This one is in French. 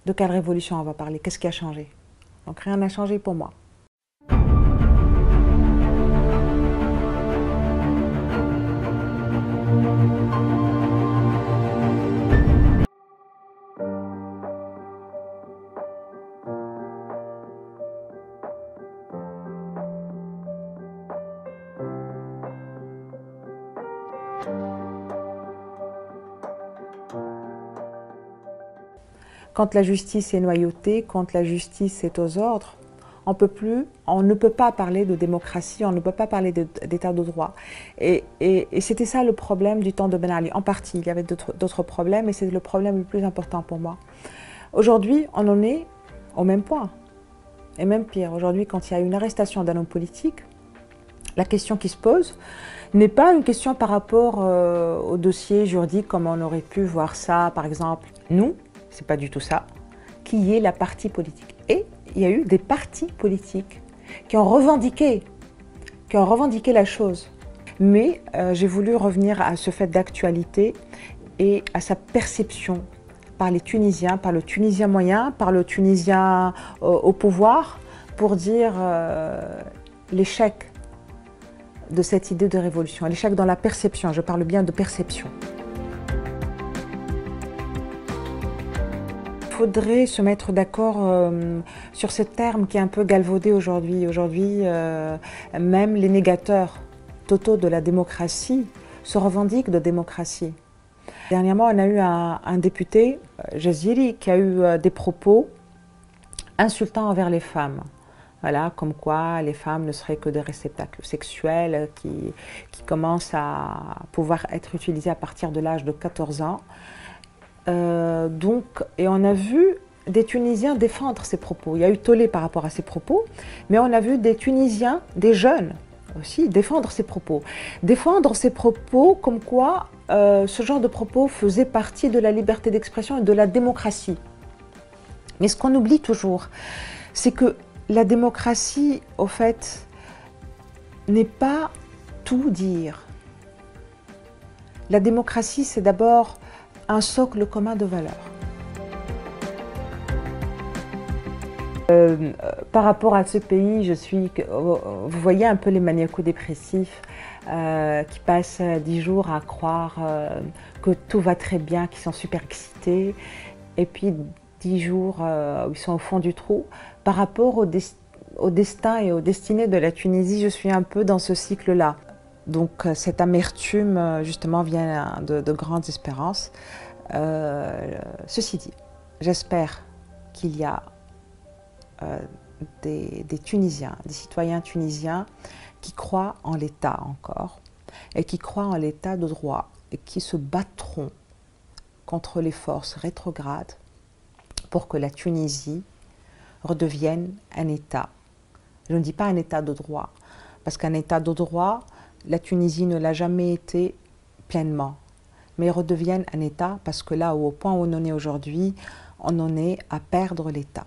De quelle révolution on va parler? Qu'est-ce qui a changé? Donc rien n'a changé pour moi. Quand la justice est noyautée, quand la justice est aux ordres, on ne peut pas parler de démocratie, on ne peut pas parler d'état de droit. Et c'était ça le problème du temps de Ben Ali. En partie, il y avait d'autres problèmes, et c'est le problème le plus important pour moi. Aujourd'hui, on en est au même point. Et même pire, aujourd'hui, quand il y a une arrestation d'un homme politique, la question qui se pose n'est pas une question par rapport au dossier juridique, comme on aurait pu voir ça, par exemple. Nous, c'est pas du tout ça, qui est la partie politique. Et il y a eu des partis politiques qui ont revendiqué la chose. Mais j'ai voulu revenir à ce fait d'actualité et à sa perception par les Tunisiens, par le Tunisien moyen, par le Tunisien au pouvoir, pour dire l'échec de cette idée de révolution, l'échec dans la perception, je parle bien de perception. Il faudrait se mettre d'accord sur ce terme qui est un peu galvaudé aujourd'hui. Aujourd'hui, même les négateurs totaux de la démocratie se revendiquent de démocratie. Dernièrement, on a eu un député, Jaziri, qui a eu des propos insultants envers les femmes. Voilà, comme quoi les femmes ne seraient que des réceptacles sexuels qui commencent à pouvoir être utilisés à partir de l'âge de 14 ans. Et on a vu des Tunisiens défendre ces propos. Il y a eu tollé par rapport à ces propos, mais on a vu des Tunisiens, des jeunes aussi, défendre ces propos. Défendre ces propos comme quoi ce genre de propos faisait partie de la liberté d'expression et de la démocratie. Mais ce qu'on oublie toujours, c'est que la démocratie, au fait, n'est pas tout dire. La démocratie, c'est d'abord un socle commun de valeurs. Par rapport à ce pays, vous voyez un peu les maniaco-dépressifs qui passent 10 jours à croire que tout va très bien, qui sont super excités, et puis 10 jours où ils sont au fond du trou. Par rapport au destin et aux destinées de la Tunisie, je suis un peu dans ce cycle-là. Donc cette amertume, justement, vient de grandes espérances. Ceci dit, j'espère qu'il y a des Tunisiens, des citoyens tunisiens qui croient en l'État encore, et qui croient en l'État de droit, et qui se battront contre les forces rétrogrades pour que la Tunisie redevienne un État. Je ne dis pas un État de droit, parce qu'un État de droit, la Tunisie ne l'a jamais été pleinement, mais redevienne un État, parce que là, au point où on en est aujourd'hui, on en est à perdre l'État.